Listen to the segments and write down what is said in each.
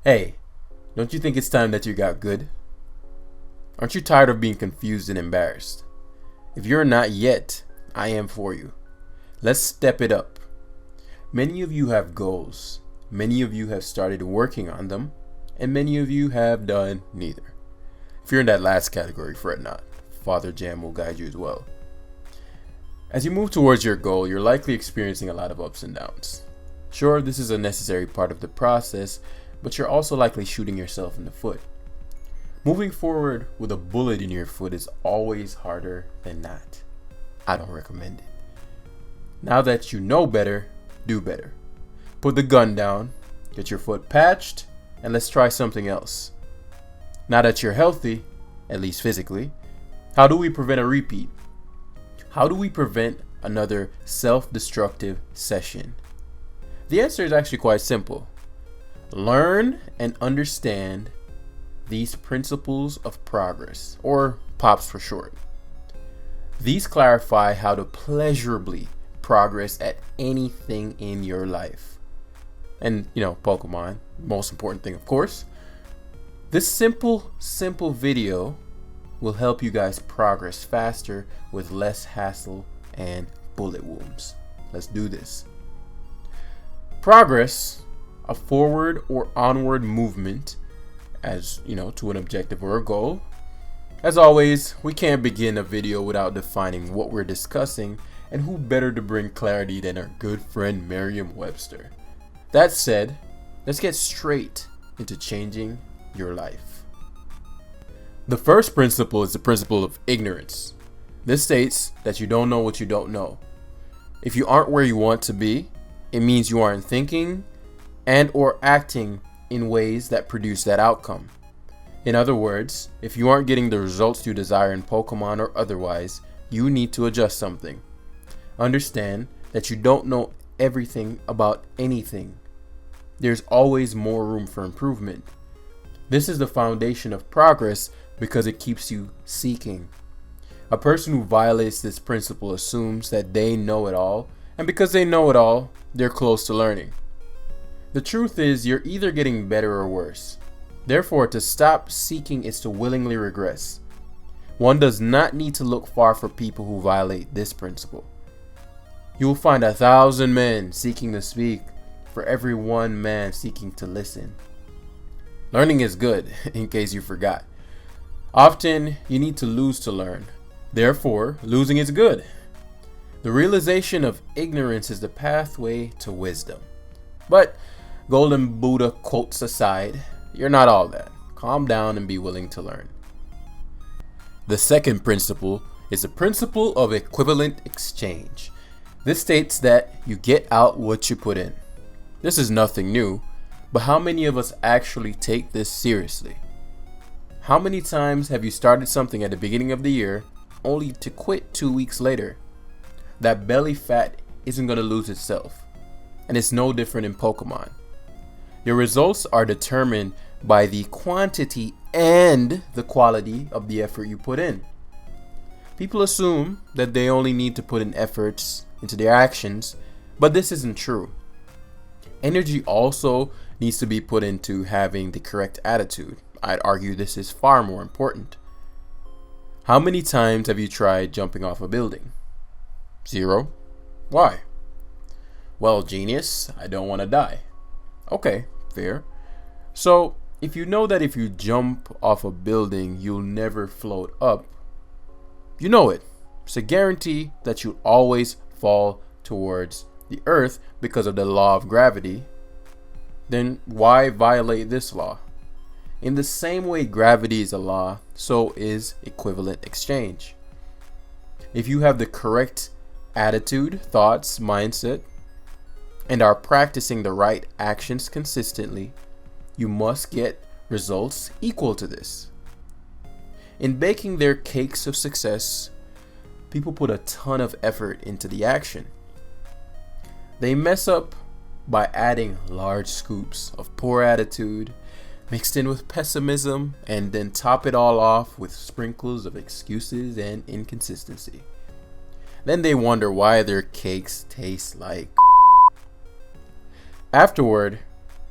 Hey, don't you think it's time that you got good? Aren't you tired of being confused and embarrassed? If you're not yet, I am for you. Let's step it up. Many of you have goals. Many of you have started working on them, and many of you have done neither. If you're in that last category, fret not. Father Jam will guide you as well. As you move towards your goal, you're likely experiencing a lot of ups and downs. Sure, this is a necessary part of the process, but you're also likely shooting yourself in the foot. Moving forward with a bullet in your foot is always harder than not. I don't recommend it. Now that you know better, do better. Put the gun down, get your foot patched, and let's try something else. Now that you're healthy, at least physically, how do we prevent a repeat? How do we prevent another self-destructive session? The answer is actually quite simple. Learn and understand these principles of progress, or POPs for short. These clarify how to pleasurably progress at anything in your life. And, Pokemon, most important thing, of course. This simple video will help you guys progress faster with less hassle and bullet wounds. Let's do this. Progress, a forward or onward movement, to an objective or a goal. As always, we can't begin a video without defining what we're discussing, and who better to bring clarity than our good friend Merriam-Webster. That said, let's get straight into changing your life. The first principle is the principle of ignorance. This states that you don't know what you don't know. If you aren't where you want to be, it means you aren't thinking and or acting in ways that produce that outcome. In other words, if you aren't getting the results you desire in Pokemon or otherwise, you need to adjust something. Understand that you don't know everything about anything. There's always more room for improvement. This is the foundation of progress because it keeps you seeking. A person who violates this principle assumes that they know it all, and because they know it all, they're close to learning. The truth is, you're either getting better or worse. Therefore, to stop seeking is to willingly regress. One does not need to look far for people who violate this principle. You will find 1,000 men seeking to speak for every one man seeking to listen. Learning is good, in case you forgot. Often, you need to lose to learn. Therefore, losing is good. The realization of ignorance is the pathway to wisdom. But, Golden Buddha quotes aside, you're not all that. Calm down and be willing to learn. The second principle is the principle of equivalent exchange. This states that you get out what you put in. This is nothing new, but how many of us actually take this seriously? How many times have you started something at the beginning of the year only to quit 2 weeks later? That belly fat isn't going to lose itself, and it's no different in Pokemon. Your results are determined by the quantity and the quality of the effort you put in. People assume that they only need to put in efforts into their actions, but this isn't true. Energy also needs to be put into having the correct attitude. I'd argue this is far more important. How many times have you tried jumping off a building? 0. Why? Well, genius, I don't want to die. Okay, fair. So, if you know that if you jump off a building, you'll never float up, you know it. It's a guarantee that you'll always fall towards the earth because of the law of gravity. Then why violate this law? In the same way gravity is a law, so is equivalent exchange. If you have the correct attitude, thoughts, mindset, and are practicing the right actions consistently, you must get results equal to this. In baking their cakes of success, people put a ton of effort into the action. They mess up by adding large scoops of poor attitude mixed in with pessimism, and then top it all off with sprinkles of excuses and inconsistency. Then they wonder why their cakes taste like. Afterward,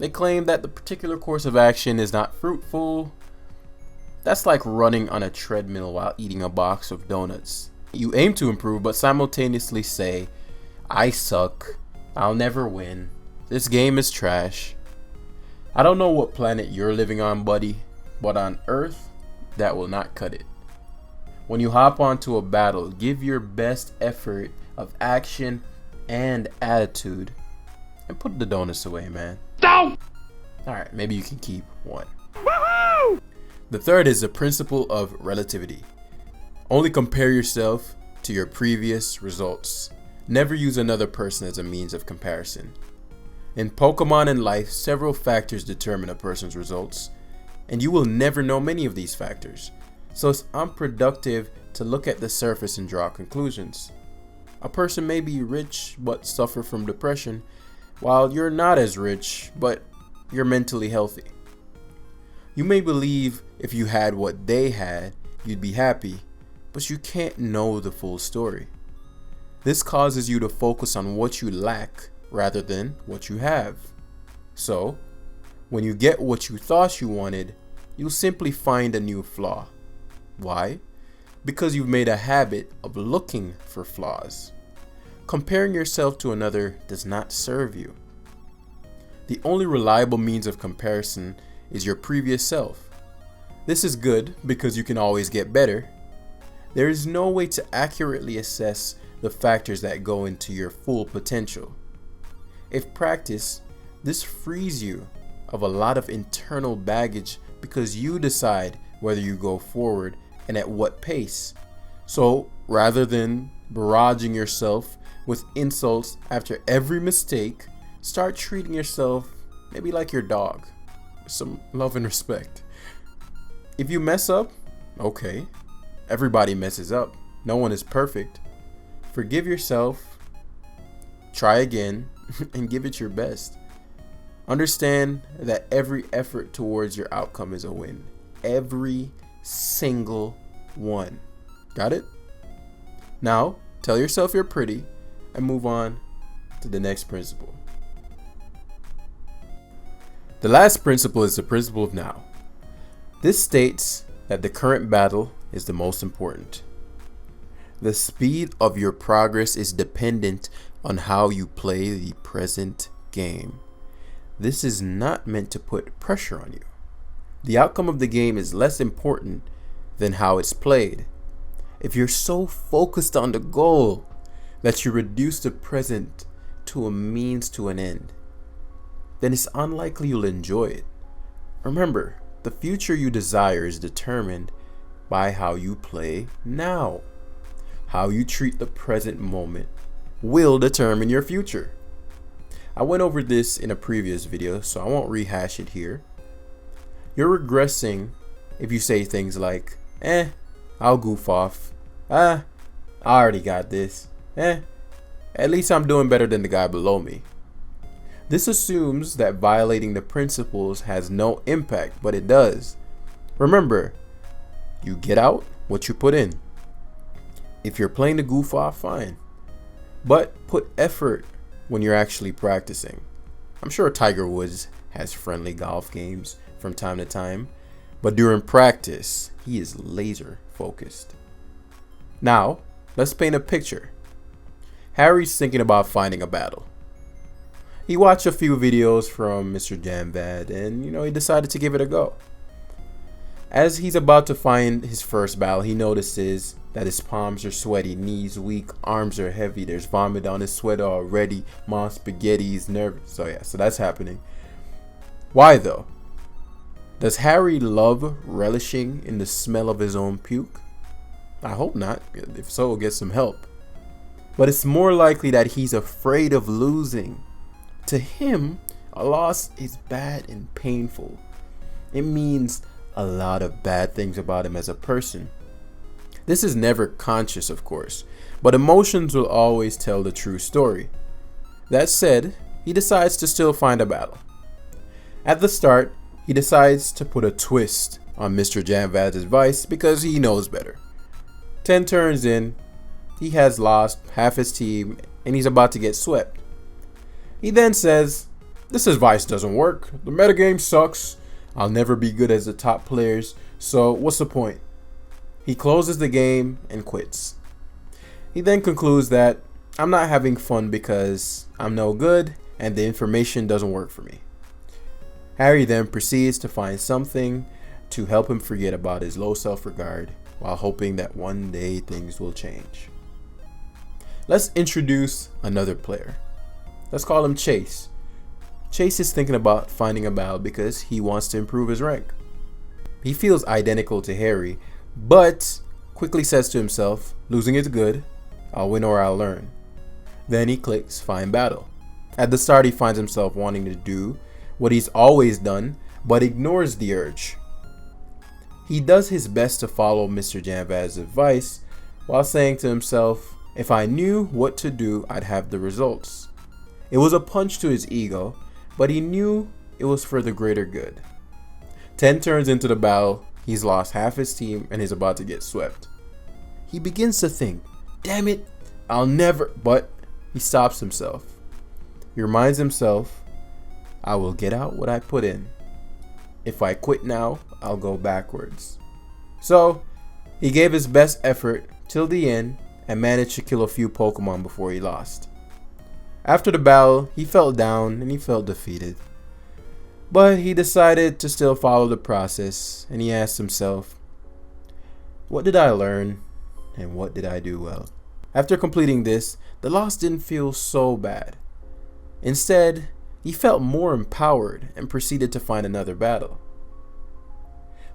They claim that the particular course of action is not fruitful. That's like running on a treadmill while eating a box of donuts. You aim to improve, but simultaneously say, I suck, I'll never win, this game is trash. I don't know what planet you're living on, buddy, but on Earth, that will not cut it. When you hop onto a battle, give your best effort of action and attitude, and put the donuts away, man. No! Alright, maybe you can keep one. Woohoo! The third is the principle of relativity. Only compare yourself to your previous results. Never use another person as a means of comparison. In Pokemon and life, several factors determine a person's results, and you will never know many of these factors. So it's unproductive to look at the surface and draw conclusions. A person may be rich but suffer from depression, while you're not as rich but you're mentally healthy. You may believe if you had what they had, you'd be happy, but you can't know the full story. This causes you to focus on what you lack rather than what you have. So, when you get what you thought you wanted, you'll simply find a new flaw. Why? Because you've made a habit of looking for flaws. Comparing yourself to another does not serve you. The only reliable means of comparison is your previous self. This is good because you can always get better. There is no way to accurately assess the factors that go into your full potential. If practiced, this frees you of a lot of internal baggage because you decide whether you go forward and at what pace. So rather than barraging yourself with insults after every mistake, start treating yourself maybe like your dog, with some love and respect. If you mess up, okay, everybody messes up. No one is perfect. Forgive yourself, try again, and give it your best. Understand that every effort towards your outcome is a win. Every single one. Got it? Now, tell yourself you're pretty and move on to the next principle. The last principle is the principle of now. This states that the current battle is the most important. The speed of your progress is dependent on how you play the present game. This is not meant to put pressure on you. The outcome of the game is less important than how it's played. If you're so focused on the goal that you reduce the present to a means to an end, then it's unlikely you'll enjoy it. Remember, the future you desire is determined by how you play now. How you treat the present moment will determine your future. I went over this in a previous video, so I won't rehash it here. You're regressing if you say things like, I'll goof off. I already got this. At least I'm doing better than the guy below me. This assumes that violating the principles has no impact, but it does. Remember, you get out what you put in. If you're playing the goof off, fine. But put effort when you're actually practicing. I'm sure Tiger Woods has friendly golf games from time to time, but during practice, he is laser focused. Now, let's paint a picture. Harry's thinking about finding a battle. He watched a few videos from Mr. Jamvad and, he decided to give it a go. As he's about to find his first battle, he notices that his palms are sweaty, knees weak, arms are heavy, there's vomit on his sweater already, Mom Spaghetti is nervous. So that's happening. Why though? Does Harry love relishing in the smell of his own puke? I hope not. If so, get some help. But it's more likely that he's afraid of losing. To him, a loss is bad and painful. It means a lot of bad things about him as a person. This is never conscious, of course, but emotions will always tell the true story. That said, he decides to still find a battle. At the start, he decides to put a twist on Mr. Jamvad's advice because he knows better. 10 turns in, he has lost half his team and he's about to get swept. He then says, This advice doesn't work. The metagame sucks. I'll never be good as the top players, so what's the point? He closes the game and quits. He then concludes that I'm not having fun because I'm no good and the information doesn't work for me. Harry then proceeds to find something to help him forget about his low self-regard while hoping that one day things will change. Let's introduce another player. Let's call him Chase. Chase is thinking about finding a battle because he wants to improve his rank. He feels identical to Harry, but quickly says to himself, losing is good, I'll win or I'll learn. Then he clicks find battle. At the start he finds himself wanting to do what he's always done, but ignores the urge. He does his best to follow Mr. Janvaz's advice while saying to himself, if I knew what to do, I'd have the results. It was a punch to his ego, but he knew it was for the greater good. 10 turns into the battle, he's lost half his team and is about to get swept. He begins to think, damn it, I'll never, but he stops himself. He reminds himself, I will get out what I put in. If I quit now, I'll go backwards. So, he gave his best effort till the end and managed to kill a few Pokemon before he lost. After the battle, he felt down and he felt defeated. But he decided to still follow the process and he asked himself, what did I learn and what did I do well? After completing this, the loss didn't feel so bad. Instead, he felt more empowered and proceeded to find another battle.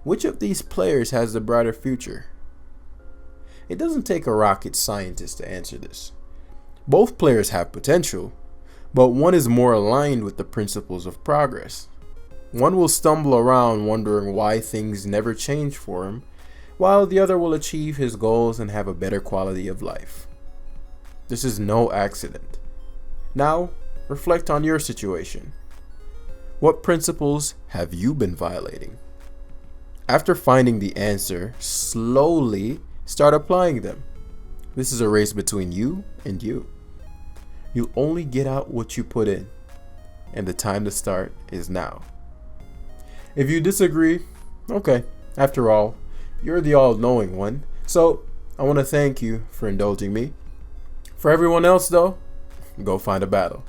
Which of these players has the brighter future? It doesn't take a rocket scientist to answer this. Both players have potential, but one is more aligned with the principles of progress. One will stumble around wondering why things never change for him, while the other will achieve his goals and have a better quality of life. This is no accident. Now, reflect on your situation. What principles have you been violating? After finding the answer, slowly start applying them. This is a race between you and you. You'll only get out what you put in, and the time to start is now. If you disagree, okay, after all, you're the all-knowing one, so I want to thank you for indulging me. For everyone else though, go find a battle.